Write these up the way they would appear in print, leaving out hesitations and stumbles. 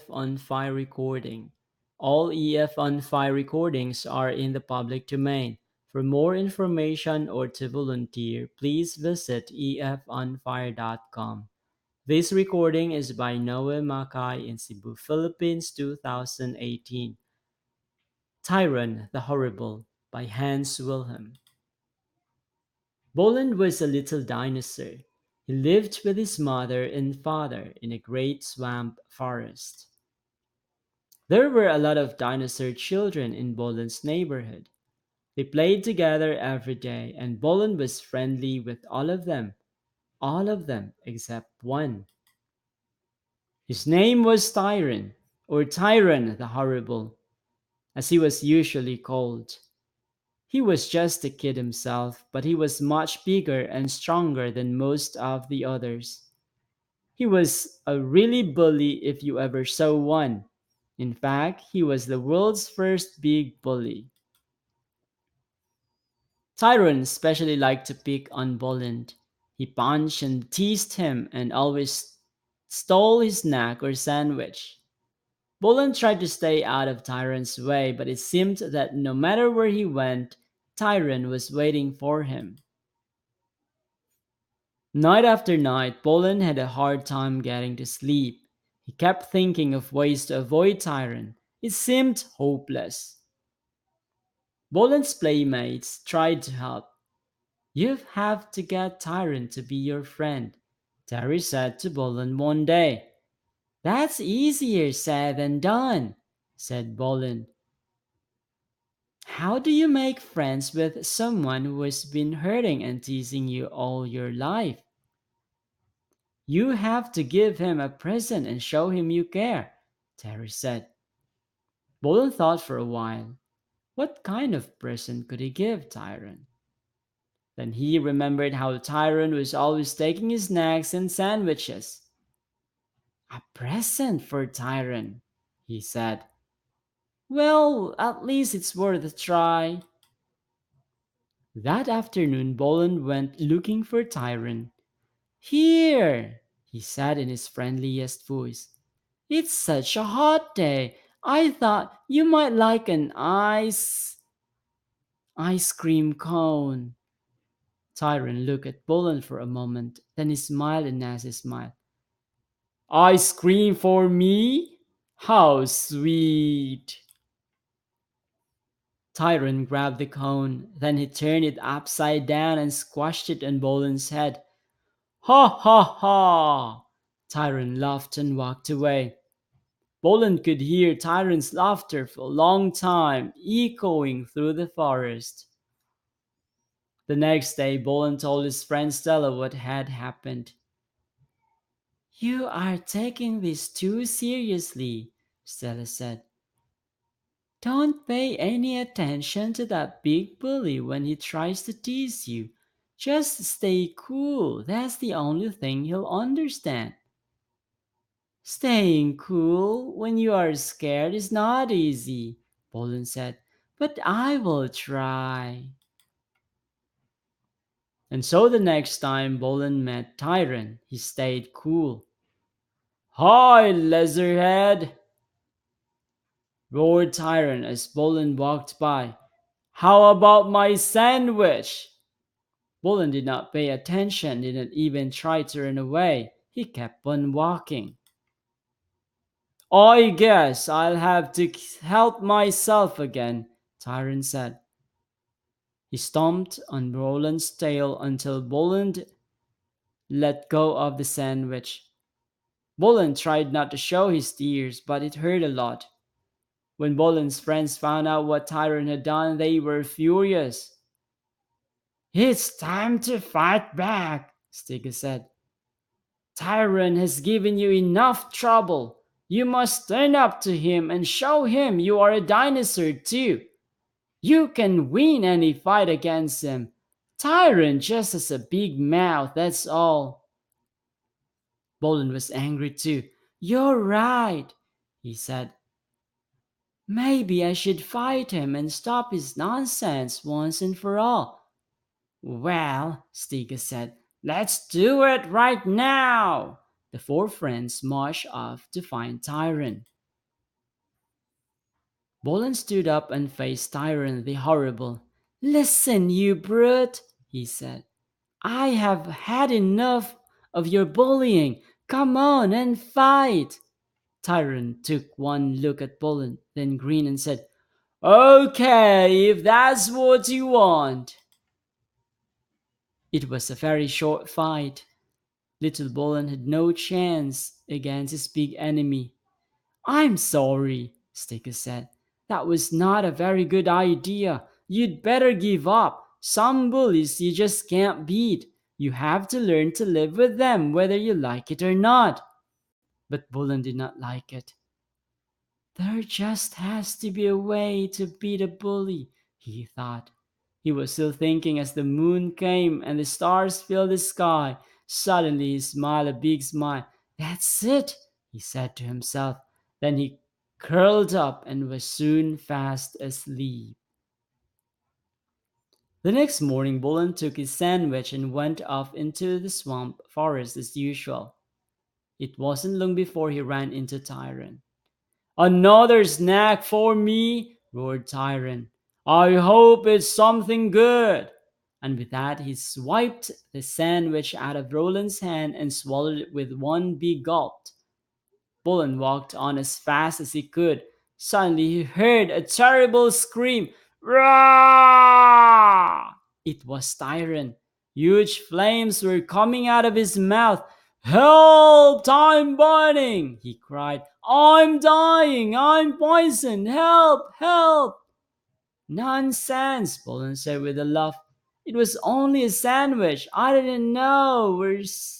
on Fire recording. All EF on Fire recordings are in the public domain. For more information or to volunteer, please visit efonfire.com. This recording is by Noe Macay in Cebu, Philippines 2018. Tyrone the Horrible by Hans Wilhelm. Boland was a little dinosaur. He lived with his mother and father in a great swamp forest. There were a lot of dinosaur children in Boland's neighborhood. They played together every day, and Boland was friendly with all of them except one. His name was Tyrone, or Tyrone the Horrible, as he was usually called. He was just a kid himself, but he was much bigger and stronger than most of the others. He was a really bully if you ever saw one. In fact, he was the world's first big bully. Tyrone especially liked to pick on Boland. He punched and teased him and always stole his snack or sandwich. Boland tried to stay out of Tyrone's way, but it seemed that no matter where he went, Tyrone was waiting for him. Night after night, Boland had a hard time getting to sleep. He kept thinking of ways to avoid Tyrone. It seemed hopeless. Boland's playmates tried to help. You have to get Tyrone to be your friend, Terry said to Boland one day. That's easier said than done, said Boland. How do you make friends with someone who has been hurting and teasing you all your life? You have to give him a present and show him you care, Terry said. Boland thought for a while. What kind of present could he give Tyrone? Then he remembered how Tyrone was always taking his snacks and sandwiches. A present for Tyrone, he said. Well, at least it's worth a try. That afternoon, Boland went looking for Tyrone. Here, he said in his friendliest voice. It's such a hot day. I thought you might like an ice cream cone. Tyrone looked at Boland for a moment, then he smiled a nasty smile. Ice cream for me? How sweet! Tyrone grabbed the cone, then he turned it upside down and squashed it on Boland's head. Ha ha ha! Tyrone laughed and walked away. Boland could hear Tyrone's laughter for a long time, echoing through the forest. The next day, Boland told his friend Stella what had happened. You are taking this too seriously, Stella said. Don't pay any attention to that big bully when he tries to tease you. Just stay cool. That's the only thing he'll understand. Staying cool when you are scared is not easy, Boland said, but I will try. And so the next time Boland met Tyrone, he stayed cool. Hi, Leatherhead! Roared Tyrone as Boland walked by. How about my sandwich? Boland did not pay attention, didn't even try to run away. He kept on walking. I guess I'll have to help myself again, Tyrone said. He stomped on Boland's tail until Boland let go of the sandwich. Boland tried not to show his tears, but it hurt a lot. When Boland's friends found out what Tyrone had done, they were furious. It's time to fight back, Stiga said. Tyrone has given you enough trouble. You must stand up to him and show him you are a dinosaur too. You can win any fight against him. Tyrone just has a big mouth, that's all. Boland was angry too. You're right, he said. Maybe I should fight him and stop his nonsense once and for all. Well, Stiga said, let's do it right now. The four friends marched off to find Tyrone. Boland stood up and faced Tyrone the Horrible. Listen, you brute, he said. I have had enough of your bullying. Come on and fight. Tyrone took one look at Boland, then grinned and said, Okay, if that's what you want. It was a very short fight. Little Boland had no chance against his big enemy. I'm sorry, Sticker said. That was not a very good idea. You'd better give up. Some bullies you just can't beat. You have to learn to live with them whether you like it or not. But Boland did not like it. There just has to be a way to beat a bully, he thought. He was still thinking as the moon came and the stars filled the sky. Suddenly he smiled a big smile. That's it, he said to himself. Then he curled up and was soon fast asleep. The next morning, Boland took his sandwich and went off into the swamp forest as usual. It wasn't long before he ran into Tyrone. Another snack for me, roared Tyrone. I hope it's something good. And with that, he swiped the sandwich out of Roland's hand and swallowed it with one big gulp. Boland walked on as fast as he could. Suddenly, he heard a terrible scream. Rah! It was Tyrone. Huge flames were coming out of his mouth. Help! I'm burning! He cried. I'm dying! I'm poisoned! Help! Help! Nonsense, Boland said with a laugh. It was only a sandwich. I didn't know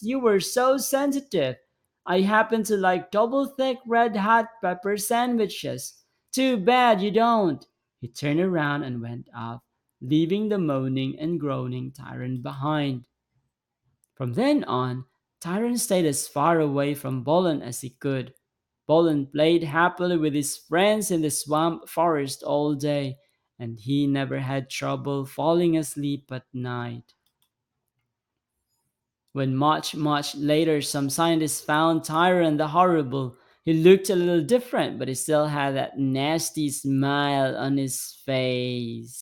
you were so sensitive. I happen to like double thick red hot pepper sandwiches. Too bad you don't. He turned around and went off, leaving the moaning and groaning Tyrant behind. From then on, Tyrant stayed as far away from Boland as he could. Boland played happily with his friends in the swamp forest all day, and he never had trouble falling asleep at night. When much later some scientists found Tyrone the Horrible, he looked a little different, but he still had that nasty smile on his face.